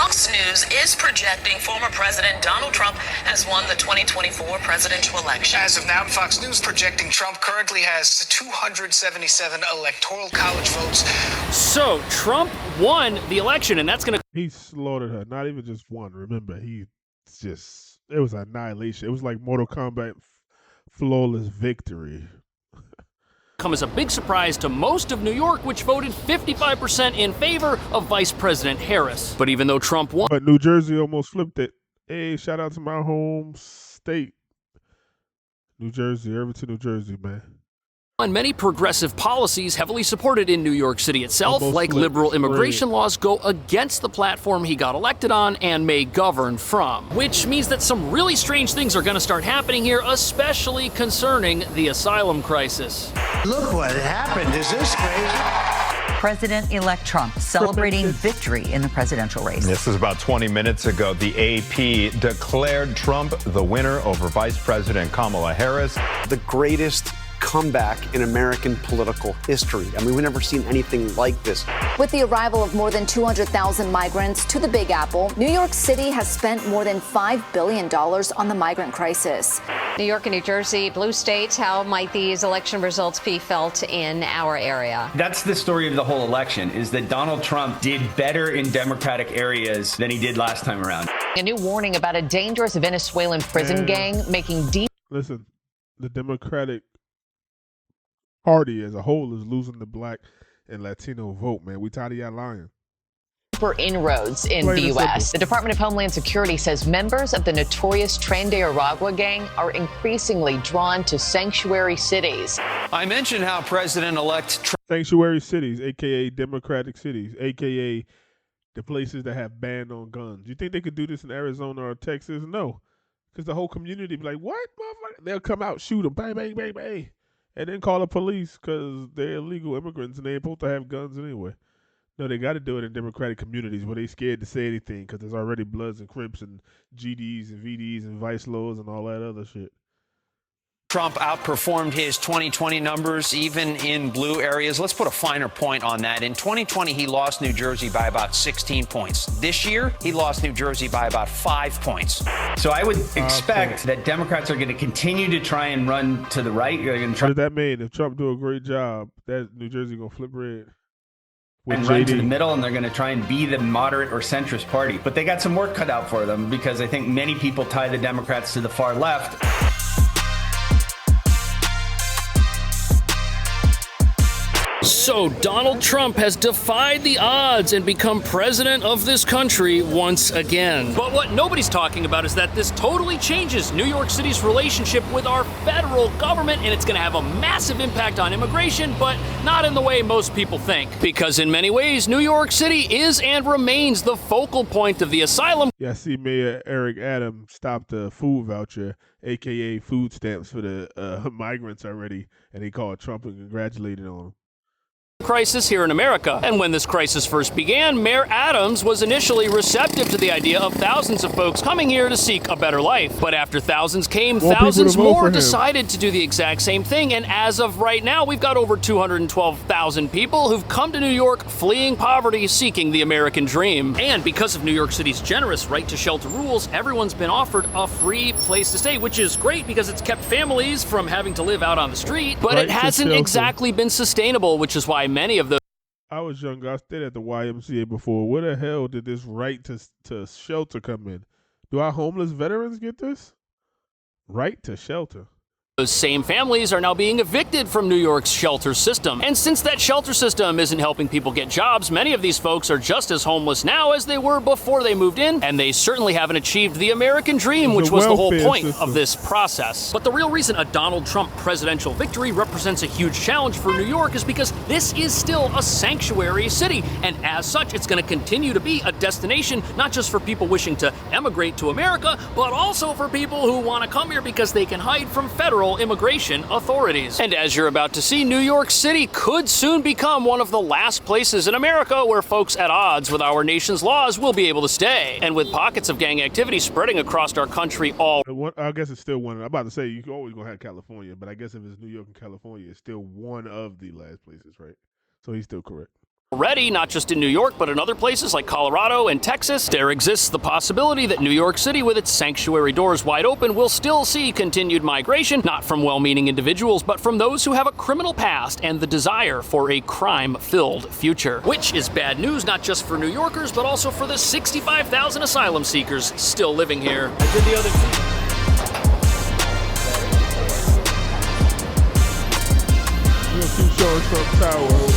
Fox News is projecting former President Donald Trump has won the 2024 presidential election. As of now, Fox News projecting Trump currently has 277 electoral college votes. So Trump won the election, and that's going to... He slaughtered her. Not even just one. Remember, it was annihilation. It was like Mortal Kombat flawless victory. come as a big surprise to most of New York, which voted 55% in favor of Vice President Harris. But even though Trump won... But New Jersey almost flipped it. Hey, shout out to my home state. New Jersey, Irvington, New Jersey, man. And many progressive policies heavily supported in New York City itself, like liberal immigration laws, go against the platform he got elected on and may govern from. Which means that some really strange things are going to start happening here, especially concerning the asylum crisis. Look what happened. Is this crazy? President-elect Trump celebrating victory in the presidential race. This was about 20 minutes ago. The AP declared Trump the winner over Vice President Kamala Harris. The greatest comeback in American political history. I mean, we've never seen anything like this. With the arrival of more than 200,000 migrants to the Big Apple, New York City has spent more than $5 billion on the migrant crisis. New York and New Jersey, blue states, how might these election results be felt in our area? That's the story of the whole election, is that Donald Trump did better in Democratic areas than he did last time around. A new warning about a dangerous Venezuelan prison gang making deep... Listen, the Democratic Party as a whole is losing the black and Latino vote, man. We tired of y'all lying. For inroads in the U.S. The Department of Homeland Security says members of the notorious Tren de Aragua gang are increasingly drawn to sanctuary cities. I mentioned how President-elect sanctuary cities, a.k.a. Democratic cities, a.k.a. the places that have banned on guns. You think they could do this in Arizona or Texas? No. Because the whole community be like, what, motherfucker? They'll come out, shoot them, bang, bang, bang, bang. And then call the police because they're illegal immigrants and they're supposed to have guns anyway. No, they got to do it in Democratic communities where they scared to say anything because there's already Bloods and Crips and GDs and VDs and Vice Lords and all that other shit. Trump outperformed his 2020 numbers even in blue areas. Let's put a finer point on that. In 2020, he lost New Jersey by about 16 points. This year, he lost New Jersey by about 5 points. So I would expect that Democrats are going to continue to try and run to the right. What does that mean? If Trump do a great job, that New Jersey going to flip red? And run to the middle, and they're going to try and be the moderate or centrist party. But they got some work cut out for them because I think many people tie the Democrats to the far left. So Donald Trump has defied the odds and become president of this country once again. But what nobody's talking about is that this totally changes New York City's relationship with our federal government, and it's going to have a massive impact on immigration, but not in the way most people think. Because in many ways, New York City is and remains the focal point of the asylum. Yeah, I see Mayor Eric Adams stopped the food voucher, a.k.a. food stamps for the migrants already, and he called Trump and congratulated on him. Crisis here in America. And when this crisis first began, Mayor Adams was initially receptive to the idea of thousands of folks coming here to seek a better life. But after thousands came, thousands more decided to do the exact same thing. And as of right now, we've got over 212,000 people who've come to New York fleeing poverty, seeking the American dream. And because of New York City's generous right to shelter rules, everyone's been offered a free place to stay, which is great because it's kept families from having to live out on the street. But it hasn't exactly been sustainable, which is why many of those... I was younger. I stayed at the YMCA before. Where the hell did this right to shelter come in? Do our homeless veterans get this? Right to shelter. Those same families are now being evicted from New York's shelter system. And since that shelter system isn't helping people get jobs, many of these folks are just as homeless now as they were before they moved in, and they certainly haven't achieved the American dream, which was the whole point of this process. But the real reason a Donald Trump presidential victory represents a huge challenge for New York is because this is still a sanctuary city, and as such, it's going to continue to be a destination not just for people wishing to emigrate to America, but also for people who want to come here because they can hide from federal immigration authorities. And as you're about to see, New York City could soon become one of the last places in America where folks at odds with our nation's laws will be able to stay. And with pockets of gang activity spreading across our country all... I guess it's still one. I'm about to say you always going to have California, but I guess if it's New York and California, it's still one of the last places, right? So he's still correct. Already, not just in New York, but in other places like Colorado and Texas, there exists the possibility that New York City, with its sanctuary doors wide open, will still see continued migration, not from well-meaning individuals, but from those who have a criminal past and the desire for a crime-filled future. Which is bad news, not just for New Yorkers, but also for the 65,000 asylum seekers still living here. I did the other thing. Trump Tower.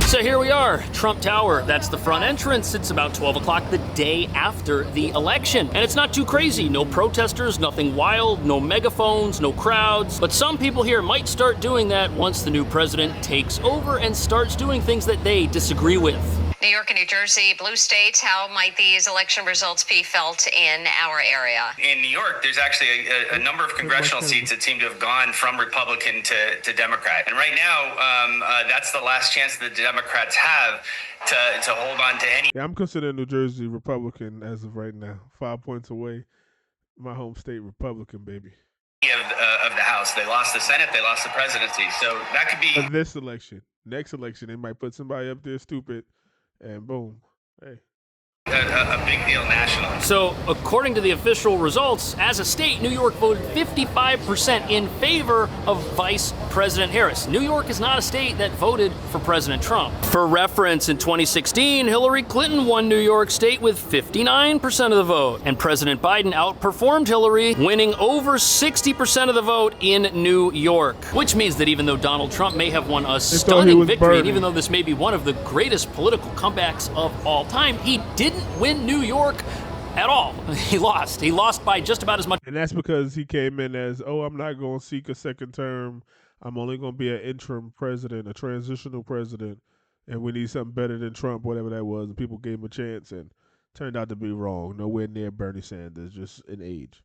So here we are, Trump Tower. That's the front entrance. It's about 12 o'clock the day after the election. And it's not too crazy. No protesters, nothing wild, no megaphones, no crowds. But some people here might start doing that once the new president takes over and starts doing things that they disagree with. New York and New Jersey, blue states, how might these election results be felt in our area? In New York, there's actually a number of congressional seats that seem to have gone from Republican to Democrat. And right now, that's the last chance that the Democrats have to hold on to any. Yeah, I'm considering New Jersey Republican as of right now. 5 points away. My home state Republican, baby. Of the House. They lost the Senate, they lost the presidency. So that could be. For this election. Next election, they might put somebody up there stupid. And boom, hey. A big deal nationally. So, according to the official results, as a state, New York voted 55% in favor of Vice President Harris. New York is not a state that voted for President Trump. For reference, in 2016, Hillary Clinton won New York State with 59% of the vote, and President Biden outperformed Hillary, winning over 60% of the vote in New York. Which means that even though Donald Trump may have won a stunning victory, and even though this may be one of the greatest political comebacks of all time, he didn't win New York at all. He lost. He lost by just about as much. And that's because he came in as, I'm not going to seek a second term. I'm only going to be an interim president, a transitional president, and we need something better than Trump, whatever that was. And people gave him a chance and turned out to be wrong. Nowhere near Bernie Sanders, just in age.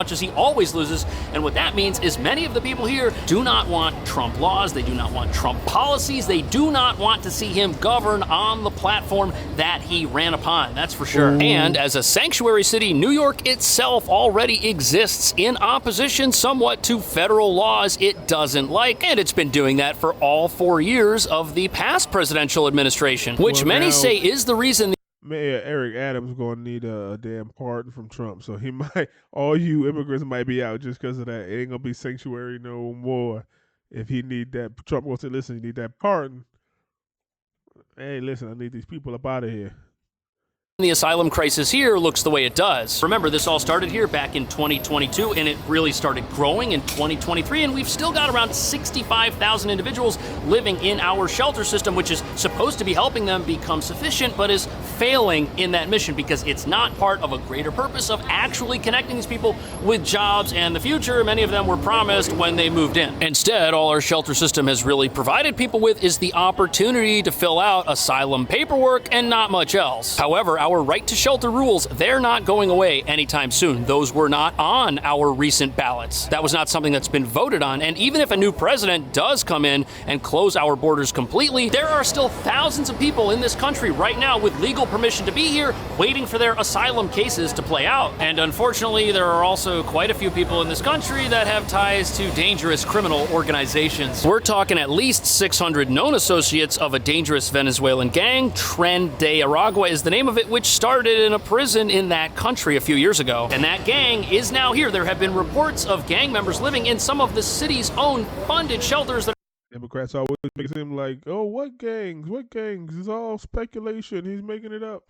Much as he always loses, and what that means is many of the people here do not want Trump laws, they do not want Trump policies, they do not want to see him govern on the platform that he ran upon, that's for sure. And as a sanctuary city, New York itself already exists in opposition somewhat to federal laws it doesn't like, and it's been doing that for all 4 years of the past presidential administration, which many say is the reason Mayor Eric Adams going to need a damn pardon from Trump. So he might, all you immigrants might be out just because of that. It ain't going to be sanctuary no more if he need that. Trump will say, listen, you need that pardon. Hey, listen, I need these people up out of here. The asylum crisis here looks the way it does. Remember, this all started here back in 2022, and it really started growing in 2023, and we've still got around 65,000 individuals living in our shelter system, which is supposed to be helping them become sufficient, but is failing in that mission because it's not part of a greater purpose of actually connecting these people with jobs and the future many of them were promised when they moved in. Instead, all our shelter system has really provided people with is the opportunity to fill out asylum paperwork and not much else. However, our right to shelter rules, they're not going away anytime soon. Those were not on our recent ballots. That was not something that's been voted on. And even if a new president does come in and close our borders completely, there are still thousands of people in this country right now with legal permission to be here, waiting for their asylum cases to play out. And unfortunately, there are also quite a few people in this country that have ties to dangerous criminal organizations. We're talking at least 600 known associates of a dangerous Venezuelan gang. Tren de Aragua is the name of it, which started in a prison in that country a few years ago. And that gang is now here. There have been reports of gang members living in some of the city's own funded shelters that Democrats always make it seem like, what gangs? What gangs? It's all speculation. He's making it up.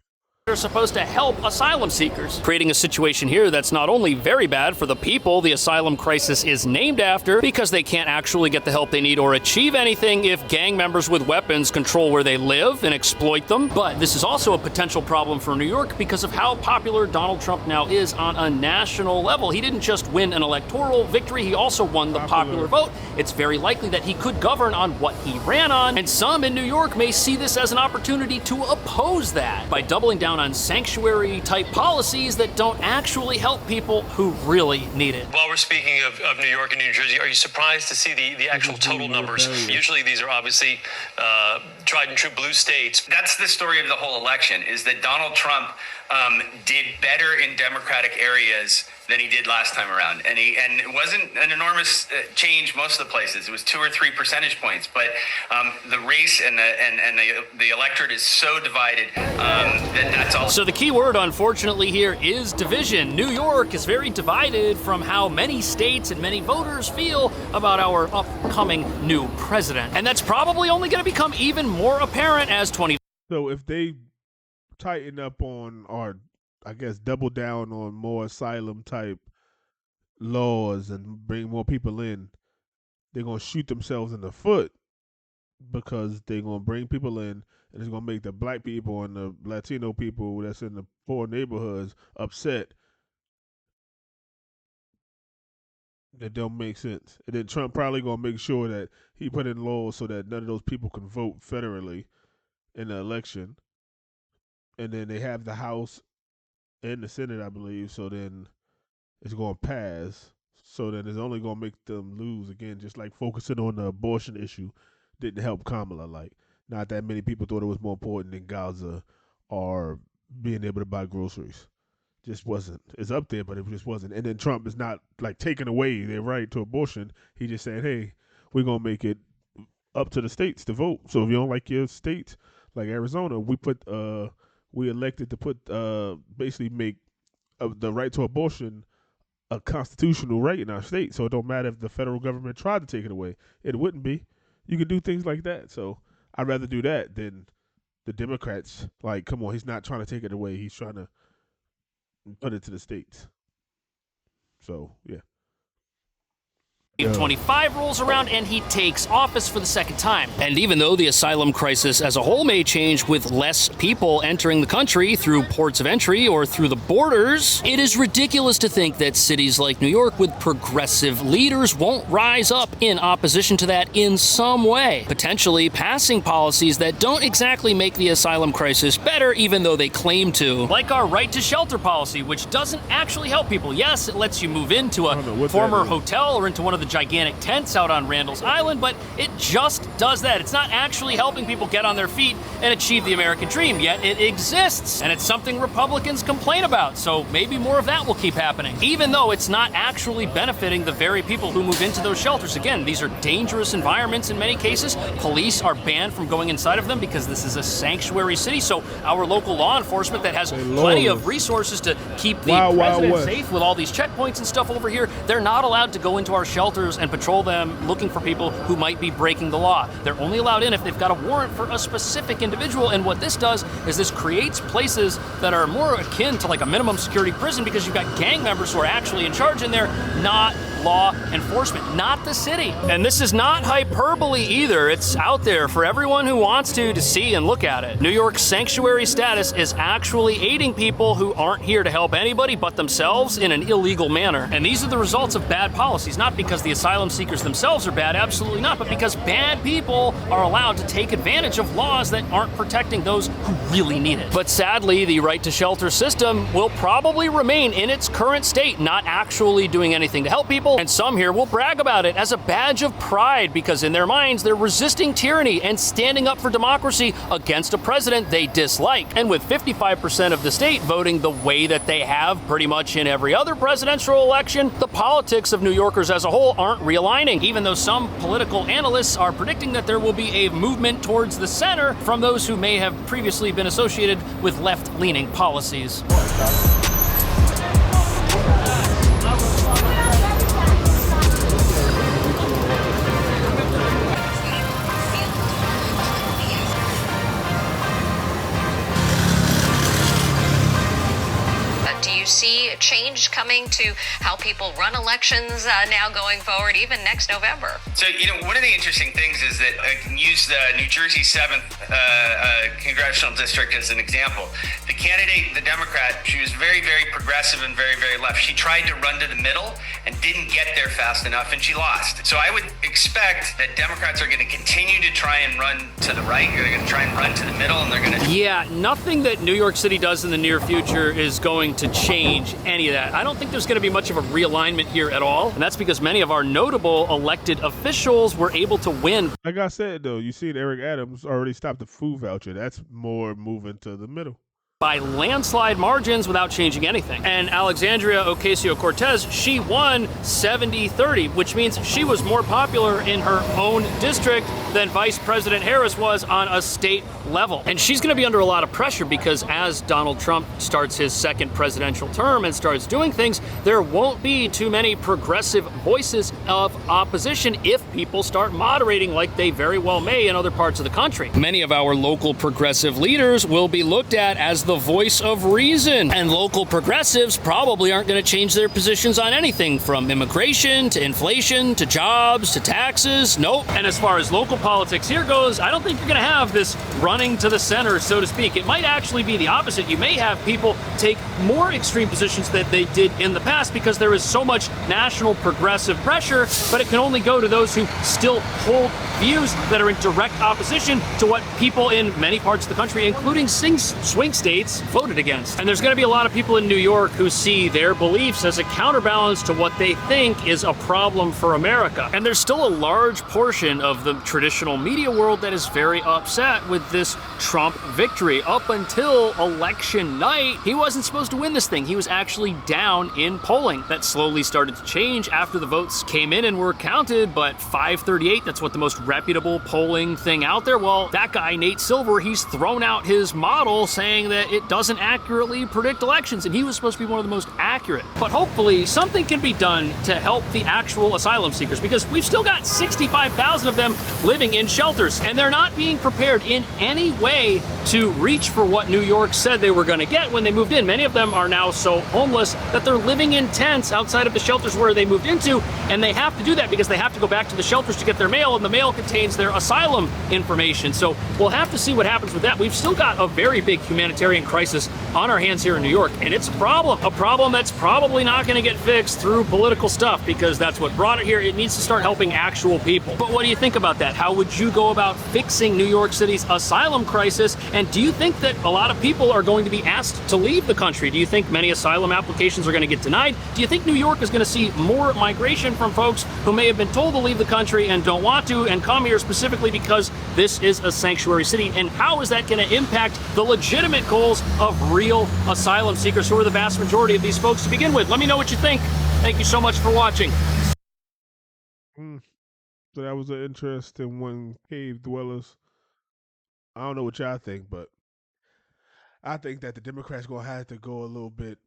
are supposed to help asylum seekers, creating a situation here that's not only very bad for the people the asylum crisis is named after, because they can't actually get the help they need or achieve anything if gang members with weapons control where they live and exploit them, but this is also a potential problem for New York because of how popular Donald Trump now is on a national level. He didn't just win an electoral victory, he also won the popular vote. It's very likely that he could govern on what he ran on, and some in New York may see this as an opportunity to oppose that by doubling down on sanctuary-type policies that don't actually help people who really need it. While we're speaking of New York and New Jersey, are you surprised to see the actual total numbers? Usually these are obviously tried and true blue states. That's the story of the whole election, is that Donald Trump did better in Democratic areas than he did last time around. And it wasn't an enormous change most of the places. It was 2 or 3 percentage points. But the race and the electorate is so divided that's all. So the key word, unfortunately, here is division. New York is very divided from how many states and many voters feel about our upcoming new president. And that's probably only going to become even more apparent as 20. So if they tighten up on, or I guess double down on more asylum type laws and bring more people in, they're going to shoot themselves in the foot, because they're going to bring people in and it's going to make the black people and the Latino people that's in the poor neighborhoods upset. That don't make sense. And then Trump probably going to make sure that he put in laws so that none of those people can vote federally in the election. And then they have the House and the Senate, I believe, so then it's going to pass. So then it's only going to make them lose again, just like focusing on the abortion issue didn't help Kamala. Like, not that many people thought it was more important than Gaza or being able to buy groceries. Just wasn't. It's up there, but it just wasn't. And then Trump is not like taking away their right to abortion. He just said, hey, we're going to make it up to the states to vote. So if you don't like your states, like Arizona, we elected to put basically make the right to abortion a constitutional right in our state. So it don't matter if the federal government tried to take it away. It wouldn't be. You could do things like that. So I'd rather do that than the Democrats. Like, come on, he's not trying to take it away. He's trying to put it to the states. So, yeah. 25 rolls around and he takes office for the second time. And even though the asylum crisis as a whole may change with less people entering the country through ports of entry or through the borders, it is ridiculous to think that cities like New York with progressive leaders won't rise up in opposition to that in some way, potentially passing policies that don't exactly make the asylum crisis better, even though they claim to. Like our right to shelter policy, which doesn't actually help people. Yes, it lets you move into a former hotel or into one of the gigantic tents out on Randall's Island, but it just does that. It's not actually helping people get on their feet and achieve the American dream, yet it exists, and it's something Republicans complain about, so maybe more of that will keep happening, even though it's not actually benefiting the very people who move into those shelters. Again, these are dangerous environments in many cases. Police are banned from going inside of them because this is a sanctuary city, so our local law enforcement that has plenty of resources to keep the president safe with all these checkpoints and stuff over here, they're not allowed to go into our shelters and patrol them looking for people who might be breaking the law. They're only allowed in if they've got a warrant for a specific individual, and what this does is this creates places that are more akin to like a minimum security prison, because you've got gang members who are actually in charge in there, not law enforcement, not the city. And this is not hyperbole either. It's out there for everyone who wants to see and look at it. New York's sanctuary status is actually aiding people who aren't here to help anybody but themselves in an illegal manner. And these are the results of bad policies, not because the asylum seekers themselves are bad, absolutely not, but because bad people are allowed to take advantage of laws that aren't protecting those who really need it. But sadly, the right to shelter system will probably remain in its current state, not actually doing anything to help people. And some here will brag about it as a badge of pride, because in their minds, they're resisting tyranny and standing up for democracy against a president they dislike. And with 55% of the state voting the way that they have pretty much in every other presidential election, the politics of New Yorkers as a whole aren't realigning, even though some political analysts are predicting that there will be a movement towards the center from those who may have previously been associated with left-leaning policies. Do you see change coming to how people run elections now going forward, even next November? So, one of the interesting things is that I can use the New Jersey 7th congressional district as an example. The candidate, the Democrat, she was very, very progressive and very, very left. She tried to run to the middle and didn't get there fast enough, and she lost. So I would expect that Democrats are going to continue to try and run to the right. They're going to try and run to the middle, and they're going to... Yeah, nothing that New York City does in the near future is going to change any of that. I don't think there's going to be much of a realignment here at all, and that's because many of our notable elected officials were able to win. Like I said, though, you see Eric Adams already stopped the food voucher. That's more moving to the middle. by landslide margins without changing anything. And Alexandria Ocasio-Cortez, she won 70-30, which means she was more popular in her own district than Vice President Harris was on a state level. And she's going to be under a lot of pressure because as Donald Trump starts his second presidential term and starts doing things, there won't be too many progressive voices of opposition if people start moderating like they very well may in other parts of the country. Many of our local progressive leaders will be looked at as the voice of reason, and local progressives probably aren't going to change their positions on anything from immigration to inflation to jobs to taxes. Nope. And as far as local politics here goes, I don't think you're going to have this running to the center, so to speak. It might actually be the opposite. You may have people take more extreme positions than they did in the past because there is so much national progressive pressure, but it can only go to those who still hold views that are in direct opposition to what people in many parts of the country, including swing states, voted against. And there's going to be a lot of people in New York who see their beliefs as a counterbalance to what they think is a problem for America. And there's still a large portion of the traditional media world that is very upset with this Trump victory. Up until election night, he wasn't supposed to win this thing. He was actually down in polling. That slowly started to change after the votes came in and were counted, but 538, that's what the most reputable polling thing out there. Well, that guy, Nate Silver, he's thrown out his model saying that it doesn't accurately predict elections, and he was supposed to be one of the most accurate. But hopefully something can be done to help the actual asylum seekers, because we've still got 65,000 of them living in shelters, and they're not being prepared in any way to reach for what New York said they were going to get when they moved in. Many of them are now so homeless that they're living in tents outside of the shelters where they moved into, and they have to do that because they have to go back to the shelters to get their mail, and the mail contains their asylum information. So we'll have to see what happens with that. We've still got a very big humanitarian crisis on our hands here in New York, and it's a problem that's probably not going to get fixed through political stuff, because that's what brought it here. It needs to start helping actual people. But what do you think about that? How would you go about fixing New York City's asylum crisis? And do you think that a lot of people are going to be asked to leave the country? Do you think many asylum applications are going to get denied? Do you think New York is going to see more migration from folks who may have been told to leave the country and don't want to, and come here specifically because this is a sanctuary city? And how is that going to impact the legitimate goals of real asylum seekers, who are the vast majority of these folks to begin with? Let me know what you think. Thank you so much for watching. So that was an interesting one, cave dwellers. I don't know what y'all think, but I think that the Democrats gonna have to go a little bit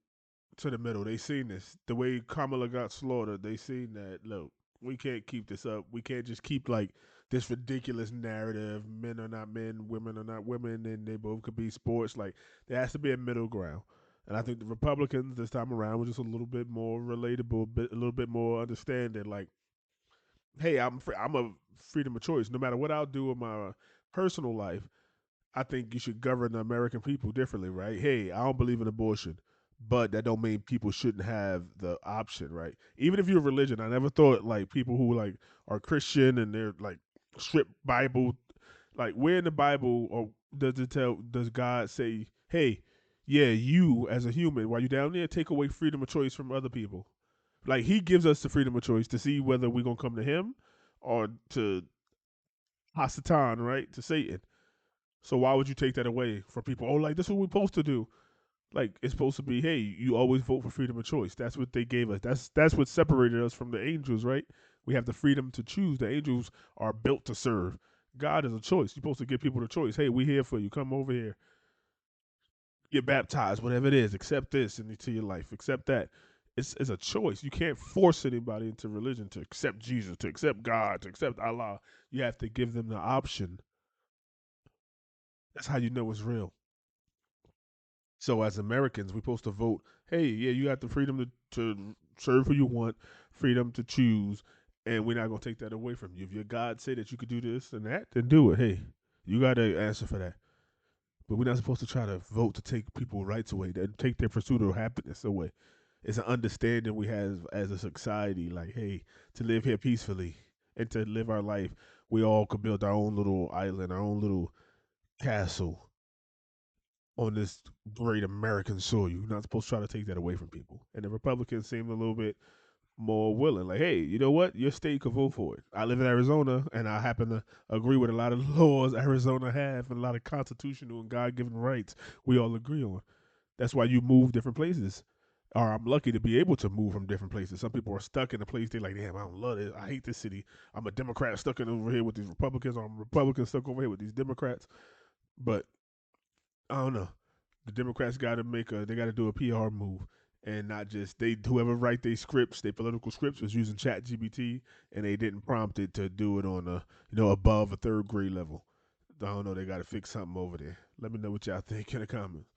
to the middle. They seen this. The way Kamala got slaughtered, they seen that, look, we can't keep this up. We can't just keep like this ridiculous narrative. Men are not men, women are not women, and they both could be sports. Like, there has to be a middle ground. And I think the Republicans this time around were just a little bit more relatable, a little bit more understanding. Like, hey, I'm a freedom of choice. No matter what I'll do in my personal life, I think you should govern the American people differently, right? Hey, I don't believe in abortion, but that don't mean people shouldn't have the option, right? Even if you're a religion, I never thought like people who like are Christian and they're like strict Bible, like where in the Bible or does God say, hey, yeah, you as a human, while you down there, take away freedom of choice from other people? Like, he gives us the freedom of choice to see whether we're gonna come to him or to Hasatan, right? To Satan. So why would you take that away from people? Oh, like, this is what we're supposed to do. Like, it's supposed to be, hey, you always vote for freedom of choice. That's what they gave us. That's what separated us from the angels, right? We have the freedom to choose. The angels are built to serve. God is a choice. You're supposed to give people the choice. Hey, we're here for you. Come over here. Get baptized, whatever it is. Accept this into your life. Accept that. It's a choice. You can't force anybody into religion to accept Jesus, to accept God, to accept Allah. You have to give them the option. That's how you know it's real. So as Americans, we're supposed to vote. Hey, yeah, you got the freedom to serve who you want, freedom to choose, and we're not gonna take that away from you. If your God say that you could do this and that, then do it. Hey, you got to answer for that. But we're not supposed to try to vote to take people's rights away, to take their pursuit of happiness away. It's an understanding we have as a society, like, hey, to live here peacefully and to live our life, we all could build our own little island, our own little castle on this great American soil. You're not supposed to try to take that away from people. And the Republicans seem a little bit more willing. Like, hey, you know what? Your state could vote for it. I live in Arizona, and I happen to agree with a lot of the laws Arizona have and a lot of constitutional and God-given rights we all agree on. That's why you move different places. Or I'm lucky to be able to move from different places. Some people are stuck in a place they're like, damn, I don't love it. I hate this city. I'm a Democrat stuck in over here with these Republicans, or I'm a Republican stuck over here with these Democrats. But I don't know. The Democrats got to they got to do a PR move, and not just whoever write their scripts, their political scripts was using Chat GBT, and they didn't prompt it to do it on above a third grade level. I don't know. They got to fix something over there. Let me know what y'all think in the comments.